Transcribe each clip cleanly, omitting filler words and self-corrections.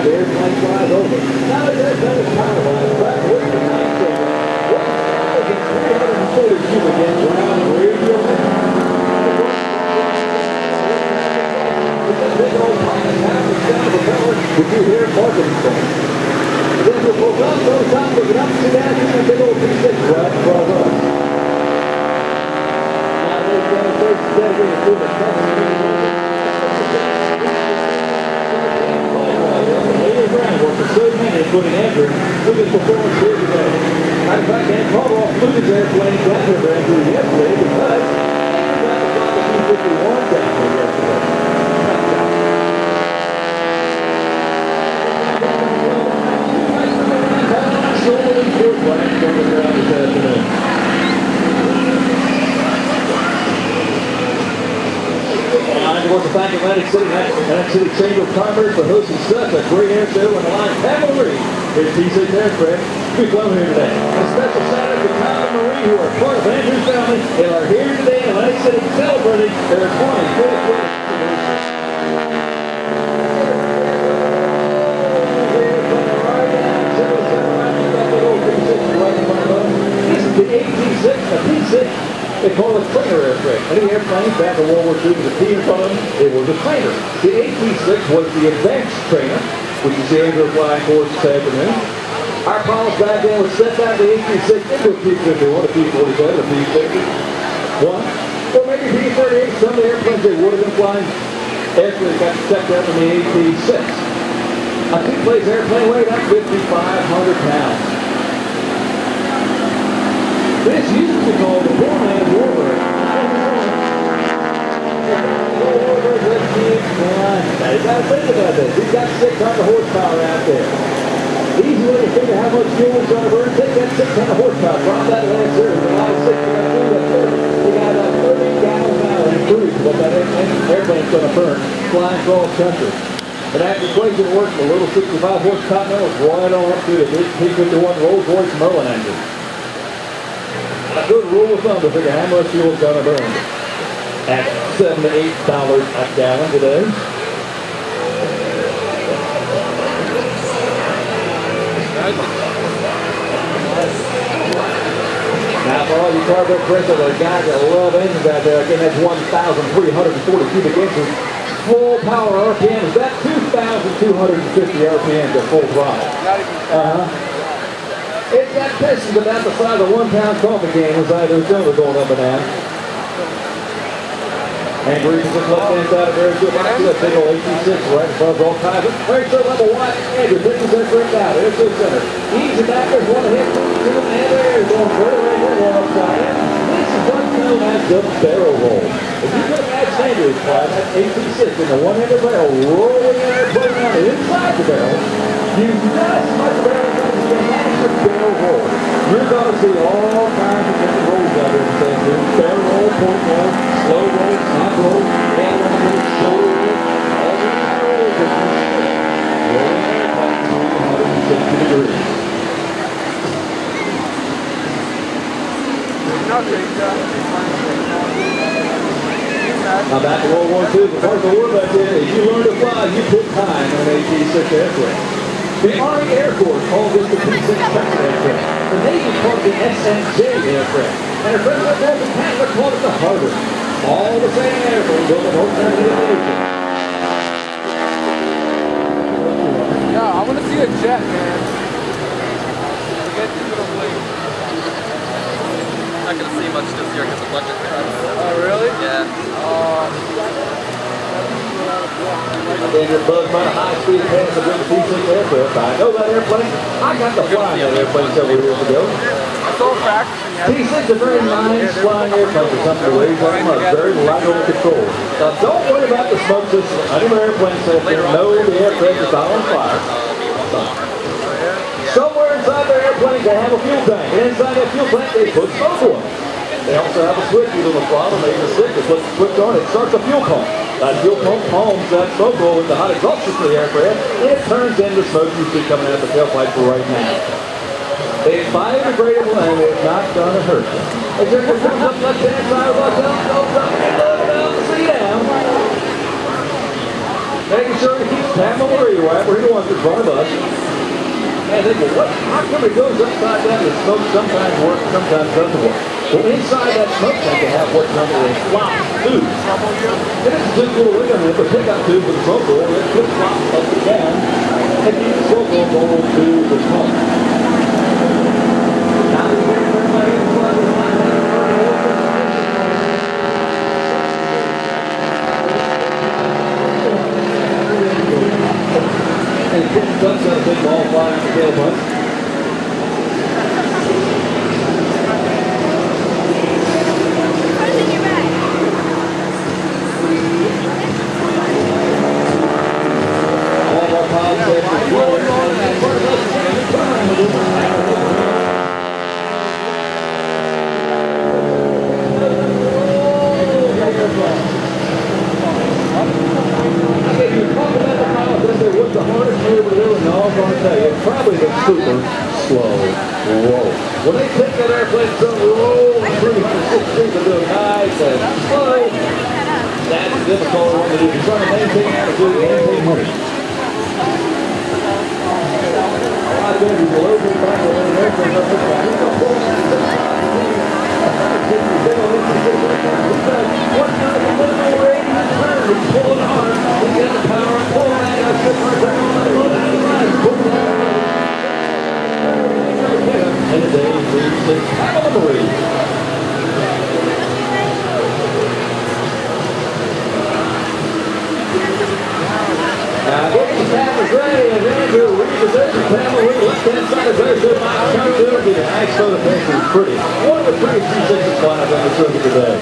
time the airplane flies over. Now the airplane is powered by the track with the 340 cubic inch round radial engine. With that big old pocket half the sound of the power that you hear marketing from. Then we'll pull up, those times, pick it up, sit down, and a big old T-6 right in front of us. Now they've got a first dedicated to the Texan. So many putting effort to this performance here today. Matter of fact, Dan Boardwalk flew his airplane down here for Andrew yesterday because he got to fly the T-51 down here yesterday. So many good planes coming around this afternoon. I'd like to thank Atlantic City Chamber of Commerce for hosting such a great air show and the line cavalry is T-6 aircraft to be flown here today. A special shout out to Tom and Marie, who are part of Andrew's family and are here today in Atlantic City celebrating their 25th anniversary. This is the T-6, a T-6. They call it trainer aircraft. Any airplane back in World War II with a T in front of them, it was a trainer. The T-6 was the advanced trainer, which you see Andrew flying course this afternoon. Our pilots back then would set down the T-6 into a P-51, a P-47, a P-51, or maybe P-38. Some of the airplanes they would have been flying after they got checked out from the T-6. A two-place airplane weighed up 5,500 pounds. This used to be called the poor man's warbird. Now you gotta think about this. He's got 600 horsepower out there. Easy way to figure how much fuel it's gonna burn. Take that 600 horsepower, drop that last year. There's a lot of 600. You got 30 gallons an hour in cruise what that airplane's gonna burn flying across country. And after the equation works, the little 65 horse Continental is right on up to the big P-51 Rolls-Royce Merlin engine. A good rule of thumb to figure how much fuel is going to burn at $7 to $8 a gallon today. Now, for all you cargo press, the guys that love engines out there, again, that's 1,340 cubic inches. Full power RPM is that 2,250 RPM at full throttle. It's got pistons about the size of a 1-pound coffee can inside those cylinders going up and down. And Breeze is just left-hand side of Airshow. Back to that big old T-6 right above all kinds of Airshow level 1. Andrew, this is right now. Airshow center. Easy backers, one hit, two, and there. Going further right here, one upside in. This is what's known as the barrel roll. If you could imagine Andrew's flying that T-6 in the one-handed barrel, rolling in there, putting on the inside the barrel, you've got as much barrel barrel roll. You're going to see all kinds of different rolls out there in Texas. Barrel roll, point roll, slow roll, top roll, hand roll, shoulder roll, all these rolls that you see. Rolling at 360 degrees. Now back to World War II, the part of the war back then, if you learn to fly, you put time on an T-6 aircraft. The Army Air Force called this the T-6 Texan aircraft. The Navy called it the SNJ aircraft. And a President American Canada called it the Harvard. All the same airplane built in North Carolina. Yeah, I want to see a jet, man. Forget these little planes. Not gonna see much this year because the budget cuts. Oh, really? Yeah. Again, you're buzzed by the high-speed pass of the T-6 aircraft. I know that airplane. I got to fly that airplane several years ago. I saw practicing. T-6 is a very nice flying airplane for something to raise like much. Very light on control. Now, don't worry about the smoke system. Any airplane says they know the aircraft is not on fire. Somewhere inside their airplane, they have a fuel tank. And inside that fuel tank, they put smoke on. They also have a switch on the throttle, maybe a stick. They put the switch on, it starts a fuel pump. That fuel pump pumps that smoke roll with the hot exhaust system of the aircraft, and it turns into smoke you see coming out of the tailpipe right now. It's biodegradable and it's not going to hurt you. As your comes up left-hand side, watch out, don't drop your load down, see down. Making sure to keep Pamela Marie right where he wants in front of us. And they go, how come it goes upside down? The smoke sometimes works, sometimes doesn't work. Well, inside that smoke tank they have what's known as a flop tube. And it's just a little wiggle in it, but pickup tube with a smoke roll, and it flip flops up and down, and keep the smoke roll going to the smoke. Now, this is everybody in front of the line. And Kitchen Duck's got a big ball flying out the tail button. All of our piles say for flowing on that part of us is if you talk about the pilots, they say, what's the hardest maneuver to do? And all I'm going to tell you, it's probably the super slow roll. When they take that airplane so roll through 360, they do it nice and slow. That's a difficult one to do. You're trying to maintain attitude, maintain money. I think he's below the back of the airplane up this back. He's going to pull that down. What's not a little rate? He's pulling hard. He's got the power and pull that out. Pull that out. Pull that out. And today, 3-6, Pamela Marie. Now, getting the cameras ready, and Andrew repositions Pamela Marie. Left-hand side is very good. Mike comes to her. The nice photographs is pretty. One of the pretty T-6 flies on the circuit today.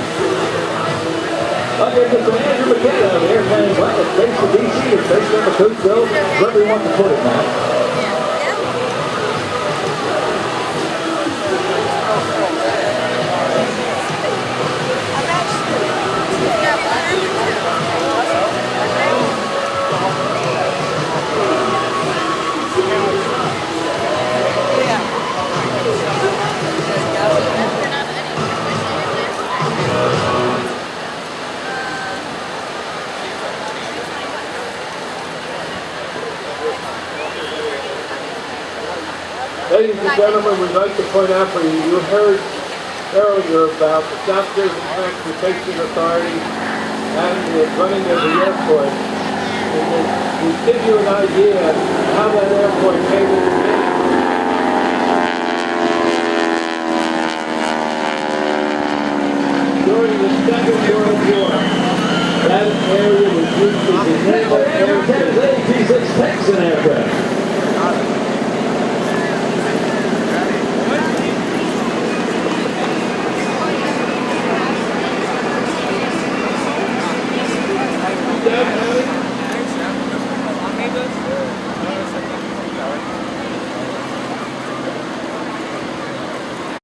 Okay, Mr. Andrew McKenna, the airplane is right at base of DC, or base number 2, so wherever you want to put it now. Ladies and gentlemen, we'd like to point out for you, you heard earlier about the Doctors and Transportation Authority and the running of the airport. And to give you an idea how that airport came into being. During the Second World War,